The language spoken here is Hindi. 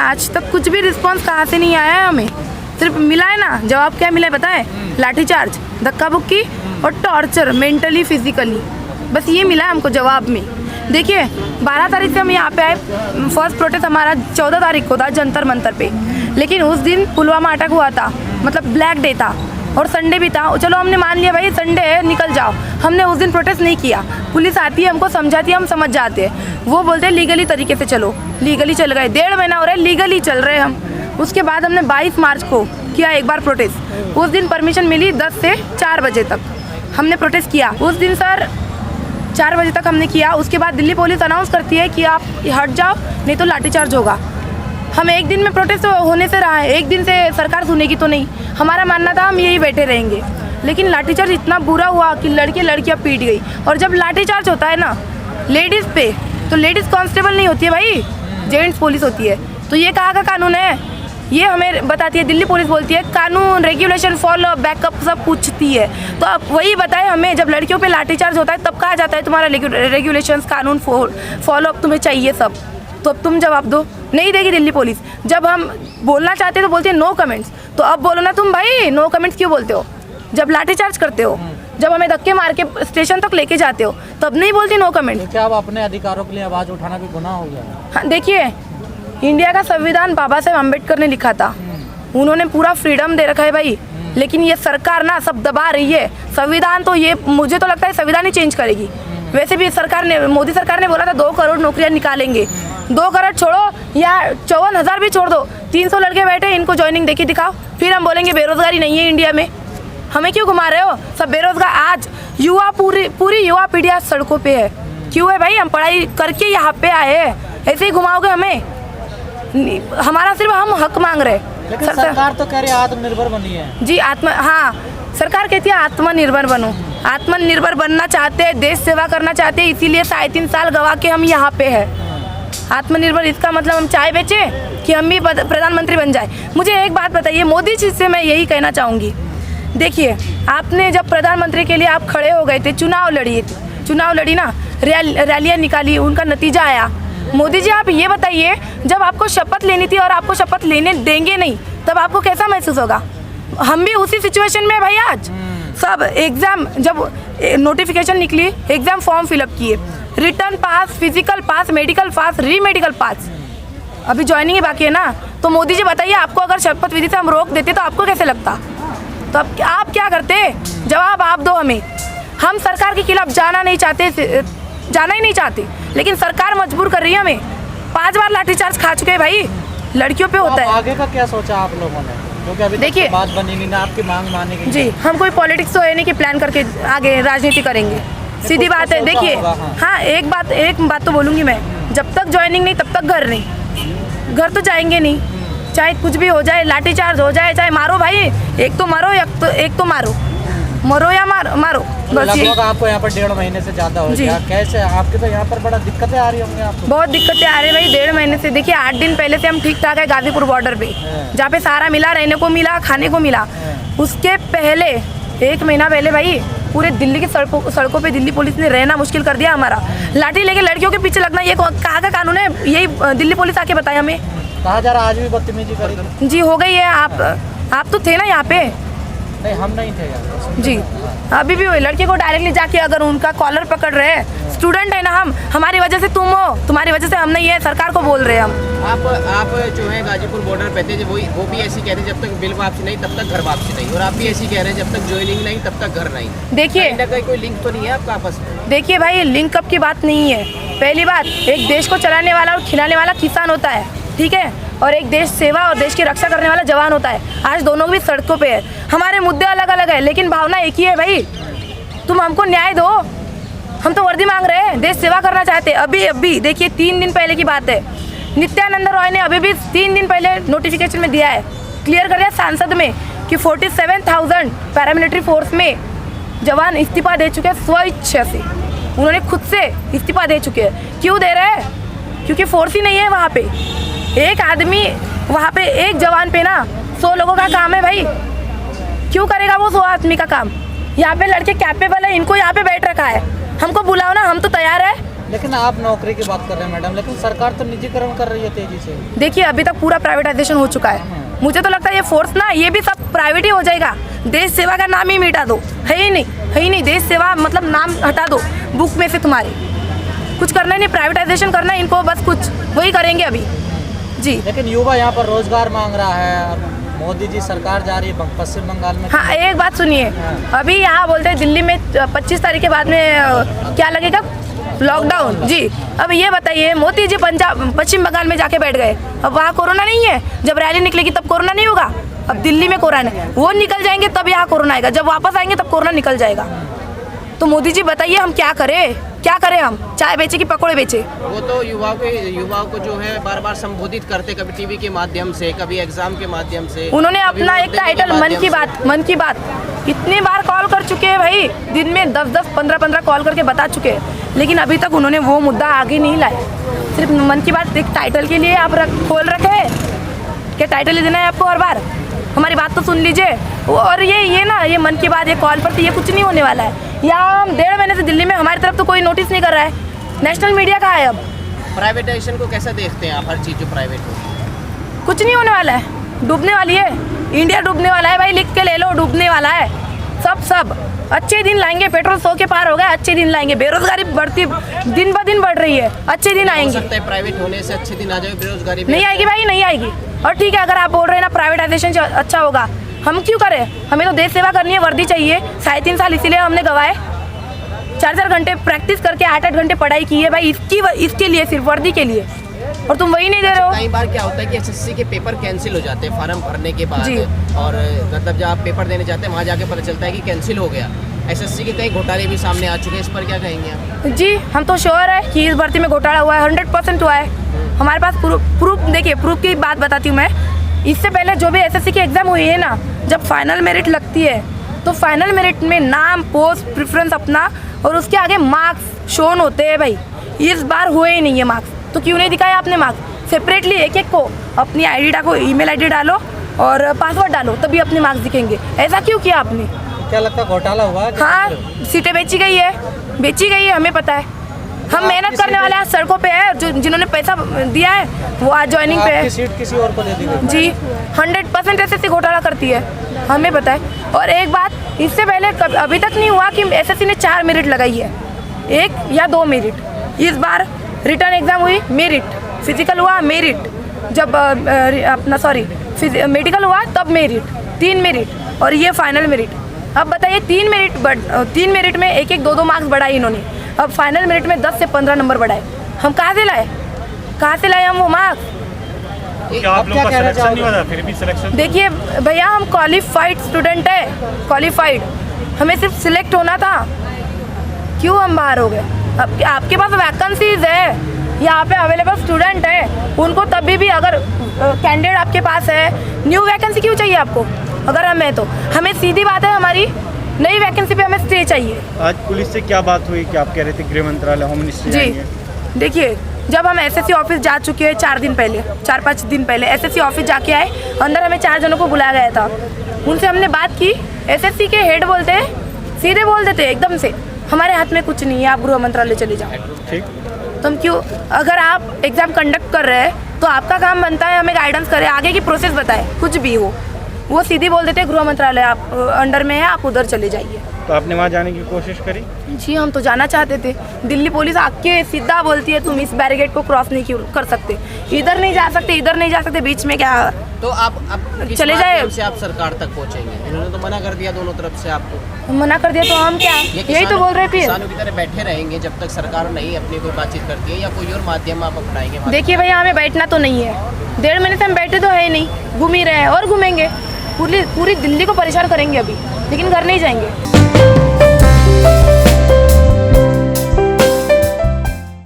आज तक कुछ भी रिस्पांस कहाँ से नहीं आया है हमें। सिर्फ मिला है ना, जवाब क्या मिला है पता है? लाठीचार्ज, धक्का बुक्की और टॉर्चर, मेंटली फिजिकली, बस ये मिला है हमको जवाब में। देखिए 12 तारीख से हम यहाँ पे आए, फर्स्ट प्रोटेस्ट हमारा 14 तारीख को था जंतर मंतर पे, लेकिन उस दिन पुलवामा अटैक हुआ था, मतलब ब्लैक डे था और संडे भी था। चलो हमने मान लिया भाई संडे है निकल जाओ, हमने उस दिन प्रोटेस्ट नहीं किया। पुलिस आती है हमको समझाती है, हम समझ जाते हैं। वो बोलते हैं लीगली तरीके से चलो, लीगली चल गए, 1.5 महीना हो रहा है लीगली चल रहे हैं हम। उसके बाद हमने 22 मार्च को किया एक बार प्रोटेस्ट, उस दिन परमिशन मिली 10 से 4 बजे तक हमने प्रोटेस्ट किया। उस दिन सर 4 बजे तक हमने किया। उसके बाद दिल्ली पुलिस अनाउंस करती है कि आप हट जाओ नहीं तो लाठीचार्ज होगा। हम एक दिन में प्रोटेस्ट होने से रहा है, एक दिन से सरकार सुनेगी तो नहीं। हमारा मानना था हम यही बैठे रहेंगे, लेकिन लाठीचार्ज इतना बुरा हुआ कि लड़के लड़कियां पीट गई। और जब लाठीचार्ज होता है ना लेडीज़ पे, तो लेडीज़ कांस्टेबल नहीं होती है भाई, जेंट्स पुलिस होती है। तो ये कहाँ का कानून है? ये हमें बताती है दिल्ली पुलिस, बोलती है कानून, रेगुलेशन, फॉलो, बैकअप सब पूछती है। तो आप वही बताएं हमें, जब लड़कियों पे लाठीचार्ज होता है तब कहा जाता है तुम्हारा रेगुलेशंस, कानून, फॉलो अप तुम्हें चाहिए सब, तो अब तुम जवाब दो। नहीं देगी दिल्ली पुलिस। जब हम बोलना चाहते तो बोलते हैं नो कमेंट्स, तो अब बोलो ना तुम भाई, नो कमेंट्स क्यों बोलते हो? जब लाठीचार्ज करते हो, जब हमें धक्के मार के स्टेशन तक लेके जाते हो, तब नहीं बोलती नो कमेंट्स। क्या अब अपने अधिकारों के लिए आवाज़ उठाना भी गुनाह हो गया? हाँ देखिए, इंडिया का संविधान बाबा साहेब अम्बेडकर ने लिखा था, उन्होंने पूरा फ्रीडम दे रखा है भाई, लेकिन ये सरकार ना सब दबा रही है। संविधान तो ये, मुझे तो लगता है संविधान ही चेंज करेगी। वैसे भी सरकार ने, मोदी सरकार ने बोला था 2 करोड़ नौकरियां निकालेंगे। 2 करोड़ छोड़ो या 54,000 भी छोड़ दो, 300 लड़के बैठे, इनको ज्वाइनिंग देखी दिखाओ, फिर हम बोलेंगे बेरोजगारी नहीं है इंडिया में। हमें क्यों घुमा रहे हो? सब बेरोजगार। आज युवा, पूरी युवा पीढ़ी आज सड़कों पे है। क्यों है भाई? हम पढ़ाई करके यहाँ पे आए हैं, ऐसे ही घुमाओगे हमें? हमारा सिर्फ हम हक मांग रहे। लेकिन सरकार तो कह रही है आत्मनिर्भर बनी है जी। हाँ, सरकार कहती है आत्मनिर्भर बनो। आत्मनिर्भर बनना चाहते हैं, देश सेवा करना चाहते हैं, इसीलिए 3.5 साल गवा के हम यहाँ पे हैं। आत्मनिर्भर इसका मतलब हम चाय बेचे कि हम भी प्रधानमंत्री बन जाए। मुझे एक बात बताइए, मोदी जी से मैं यही कहना चाहूँगी, देखिए आपने जब प्रधानमंत्री के लिए आप खड़े हो गए थे, चुनाव लड़ी ना, रैलियाँ निकाली, उनका नतीजा आया। मोदी जी आप ये बताइए, जब आपको शपथ लेनी थी और आपको शपथ लेने देंगे नहीं, तब आपको कैसा महसूस होगा? हम भी उसी सिचुएशन में भाई। आज सब एग्ज़ाम, जब नोटिफिकेशन निकली, एग्ज़ाम फॉर्म फिलअप किए, रिटर्न पास, फिजिकल पास, मेडिकल पास, रीमेडिकल पास, अभी ज्वाइनिंग ही बाकी है ना। तो मोदी जी बताइए, आपको अगर शपथ विधि से हम रोक देते तो आपको कैसे लगता? तो अब आप क्या करते? जवाब आप दो हमें। हम सरकार के खिलाफ जाना ही नहीं चाहते, लेकिन सरकार मजबूर कर रही है हमें। 5 बार लाठीचार्ज खा चुके हैं भाई, लड़कियों पे होता है। आगे का क्या सोचा आप लोगों ने? क्योंकि अभी देखिए बात बनेगी ना, आपकी मांग मानेगी जी। हम कोई पॉलिटिक्स तो है नहीं कि प्लान करके आगे राजनीति करेंगे, सीधी बात है। देखिए हाँ, एक बात तो बोलूँगी मैं, जब तक ज्वाइनिंग नहीं तब तक घर नहीं, घर तो जाएंगे नहीं, चाहे कुछ भी हो जाए, लाठीचार्ज हो जाए, चाहे मारो भाई, एक तो मारो, एक तो मरो या मारो बस। लगभग आपको यहाँ पर 1.5 महीने से ज़्यादा हो गया, कैसे आपके तो यहाँ पर बड़ा दिक्कतें आ रही होंगी आपको? बहुत दिक्कतें आ रही है भाई 1.5 महीने से। देखिए 8 दिन पहले से हम ठीक ठाक है गाजीपुर बॉर्डर पे, जहाँ पे सारा मिला, रहने को मिला, खाने को मिला। उसके पहले 1 महीना पहले भाई पूरे दिल्ली की सड़कों पे दिल्ली पुलिस ने रहना मुश्किल कर दिया हमारा। लाठी लेके लड़कियों के पीछे लगना, ये कहाँ का कानून है? यही दिल्ली पुलिस आके बताए हमें। कहा जा रहा आज भी बदतमीजी करी जी, हो गई है। आप तो थे ना यहाँ पे? नहीं, हम नहीं थे यार जी। अभी भी हुई, लड़के को डायरेक्टली जाके अगर उनका कॉलर पकड़ रहे हैं, स्टूडेंट है ना हम, हमारी वजह से तुम हो, तुम्हारी वजह से हम नहीं है, सरकार को बोल रहे हैं हम। आप जो है गाजीपुर बॉर्डर पे थे, वो भी ऐसी कह रहे जब तक बिल वापसी नहीं तब तक घर वापसी नहीं, और आप भी ऐसी कह रहे हैं जब तक ज्वाइनिंग नहीं तब तक घर नहीं। देखिए कोई लिंक तो नहीं है आपका आपस में? देखिए भाई, लिंक अप की बात नहीं है। पहली बात, एक देश को चलाने वाला और खिलाने वाला किसान होता है, ठीक है, और एक देश सेवा और देश की रक्षा करने वाला जवान होता है। आज दोनों भी सड़कों पे है। हमारे मुद्दे अलग अलग है, लेकिन भावना एक ही है भाई। तुम हमको न्याय दो, हम तो वर्दी मांग रहे हैं, देश सेवा करना चाहते हैं। अभी देखिए 3 दिन पहले की बात है, नित्यानंद रॉय ने अभी भी 3 दिन पहले नोटिफिकेशन में दिया है, क्लियर कर दिया सांसद में कि 47,000 पैरामिलिट्री फोर्स में जवान इस्तीफा दे चुके हैं स्वेच्छा से। उन्होंने खुद से इस्तीफा दे चुके हैं। क्यों दे रहे हैं? क्योंकि फोर्स ही नहीं है वहाँ पे। एक आदमी वहाँ पे, एक जवान पे ना 100 लोगों का काम है भाई। क्यों करेगा वो 100 आदमी का काम? यहाँ पे लड़के कैपेबल है, इनको यहाँ पे बैठ रखा है। हमको बुलाओ ना, हम तो तैयार है, लेकिन आप नौकरी की बात कर रहे हैं मैडम, लेकिन सरकार तो निजीकरण कर रही है तेजी से। देखिए अभी तक पूरा प्राइवेटाइजेशन हो चुका है। मुझे तो लगता है ये फोर्स ना, ये भी सब प्राइवेट ही हो जाएगा। देश सेवा का नाम ही मिटा दो, है ही नहीं। देश सेवा मतलब नाम हटा दो बुक में से तुम्हारे। कुछ करना ही नहीं, प्राइवेटाइजेशन करना है इनको, बस कुछ वही करेंगे अभी जी। लेकिन युवा यहाँ पर रोजगार मांग रहा है और मोदी जी सरकार जा रही है पश्चिम बंगाल में। हाँ एक बात सुनिए, अभी यहाँ बोलते हैं दिल्ली में 25 तारीख के बाद में क्या लगेगा, लॉकडाउन जी। अब ये बताइए, मोदी जी पश्चिम बंगाल में जाके बैठ गए, अब वहाँ कोरोना नहीं है। जब रैली निकलेगी तब कोरोना नहीं होगा। अब दिल्ली में कोरोना है, वो निकल जाएंगे तब यहाँ कोरोना आएगा। जब वापस आएंगे तब कोरोना निकल जाएगा। तो मोदी जी बताइए हम क्या करें हम चाय बेचे कि पकौड़े बेचे। वो तो युवाओं को जो है बार बार संबोधित करते, कभी टीवी के माध्यम से, कभी एग्जाम के माध्यम से। उन्होंने अपना एक टाइटल मन की बात इतनी बार कॉल कर चुके हैं भाई, दिन में 10-10, 15-15 कॉल करके बता चुके हैं, लेकिन अभी तक उन्होंने वो मुद्दा आगे नहीं लाए। सिर्फ मन की बात एक टाइटल के लिए आप खोल रखे हैं। क्या टाइटल ही देना है आपको हर बार? हमारी बात तो सुन लीजिए। और ये ना, ये मन की बात, ये कॉल पर तो ये कुछ नहीं होने वाला है। यहाँ हम 1.5 महीने से दिल्ली में, हमारी तरफ तो कोई नोटिस नहीं कर रहा है। नेशनल मीडिया कहाँ है अब? प्राइवेटाइजेशन को कैसा देखते हैं आप? हर चीज़ जो प्राइवेट हो, कुछ नहीं होने वाला है, डूबने वाली है इंडिया, डूबने वाला है भाई, लिख के ले लो, डूबने वाला है। सब अच्छे दिन लाएंगे। पेट्रोल 100 के पार हो गया, अच्छे दिन लाएंगे। बेरोजगारी बढ़ती दिन ब दिन बढ़ रही है, अच्छे दिन आएंगे। हो सकता है प्राइवेट होने से अच्छे दिन आ जाए, बेरोजगारी नहीं आएगी भाई, नहीं आएगी। और ठीक है, अगर आप बोल रहे हैं ना प्राइवेटाइजेशन से अच्छा होगा, हम क्यों करें? हमें तो देश सेवा करनी है, वर्दी चाहिए। 3.5 साल इसीलिए हमने गवाए, 4-4 घंटे प्रैक्टिस करके 8-8 घंटे पढ़ाई की है भाई, इसके लिए, सिर्फ वर्दी के लिए। और तुम वही नहीं दे रहे हो। कई बार क्या होता है कि एसएससी के पेपर कैंसिल हो जाते हैं फॉर्म भरने के बाद, और मतलब जब आप पेपर देने जाते हैं वहाँ जाके पता चलता है कि कैंसिल हो गया। एसएससी के कई घोटाले भी सामने आ चुके हैं, इस पर क्या कहेंगे आप? जी हम तो श्योर है कि इस भर्ती में घोटाला हुआ है, 100% हुआ है। हमारे पास प्रूफ देखिए, प्रूफ की बात बताती हूँ मैं। इससे पहले जो भी एसएससी की एग्ज़ाम हुई है ना, जब फाइनल मेरिट लगती है तो फाइनल मेरिट में नाम, पोस्ट, प्रेफरेंस अपना और उसके आगे मार्क्स शोन होते हैं भाई। इस बार हुए ही नहीं है मार्क्स, तो क्यों नहीं दिखाया आपने मार्क्स? सेपरेटली एक को अपनी आईडी डालो, ईमेल आईडी डालो और पासवर्ड डालो, तभी अपने मार्क्स दिखेंगे। ऐसा क्यों किया आपने? क्या लगता है घोटाला हुआ है? हाँ, सीटें बेची गई है, हमें पता है। हम मेहनत करने वाले आज सड़कों पे है, जो जिन्होंने पैसा दिया है वो आज ज्वाइनिंग पे है। सीट किसी और को दे दी गई जी, 100% एसएससी घोटाला करती है, हमें पता है। और एक बात, इससे पहले अभी तक नहीं हुआ कि एसएससी ने 4 मेरिट लगाई है, 1 या 2 मेरिट। इस बार रिटर्न एग्जाम हुई, मेरिट, फिजिकल हुआ, मेरिट, जब मेडिकल हुआ तब मेरिट, 3 मेरिट, और ये फाइनल मेरिट। अब बताइए 3 मेरिट में 1-1, 2-2 मार्क्स बढ़ाए इन्होंने। अब फाइनल मेरिट में 10 से 15 नंबर बढ़ाए। हम कहाँ से लाए हम वो मार्क्स? क्या आप लोगों का सिलेक्शन नहीं हुआ? फिर भी सिलेक्शन देखिए भैया, हम क्वालिफाइड स्टूडेंट है, क्वालिफाइड, हमें सिर्फ सिलेक्ट होना था। क्यों हम बाहर हो गए? अब आपके पास वैकेंसीज है, यहाँ पे अवेलेबल स्टूडेंट है, उनको तभी भी अगर कैंडिडेट आपके पास है, न्यू वैकेंसी क्यों चाहिए आपको? अगर हमें तो हमें सीधी बात है, हमारी नई वैकेंसी पे हमें स्टे चाहिए। आज पुलिस से क्या बात हुई कि आप कह रहे थे गृह मंत्रालय, होम मिनिस्ट्री जी देखिए, जब हम एसएससी ऑफिस जा चुके हैं 4-5 दिन पहले एसएससी ऑफिस जाके आए, अंदर हमें 4 जनों को बुलाया गया था। उनसे हमने बात की, एसएससी के हेड बोलते हैं, सीधे बोल देते एकदम से, हमारे हाथ में कुछ नहीं है, आप गृह मंत्रालय चले जाओ। ठीक, तो हम क्यों, अगर आप एग्ज़ाम कंडक्ट कर रहे हैं तो आपका काम बनता है हमें गाइडेंस करें, आगे की प्रोसेस बताएं, कुछ भी हो। वो सीधी बोल देते गृह मंत्रालय आप अंडर में है, आप उधर चले जाइए। तो आपने वहाँ जाने की कोशिश करी? जी हम तो जाना चाहते थे, दिल्ली पुलिस आके सीधा बोलती है तुम इस बैरिकेड को क्रॉस नहीं कर सकते, इधर नहीं जा सकते, इधर नहीं जा सकते, बीच में क्या। तो आप चले जाए से आप सरकार तक पहुँचेंगे? इन्होंने तो मना कर दिया दोनों तरफ से आपको। मना कर दिया तो हम क्या, यही तो बोल रहे थे। किसानों की तरह बैठे रहेंगे जब तक सरकार नहीं अपनी कोई बातचीत करती है, या कोई और माध्यम आप अपनाएंगे? देखिए भैया, हमें बैठना तो नहीं है, 1.5 महीने से हम बैठे तो है नहीं, घूम ही रहे हैं और घूमेंगे, पूरी दिल्ली को परेशान करेंगे अभी, लेकिन घर नहीं जाएंगे।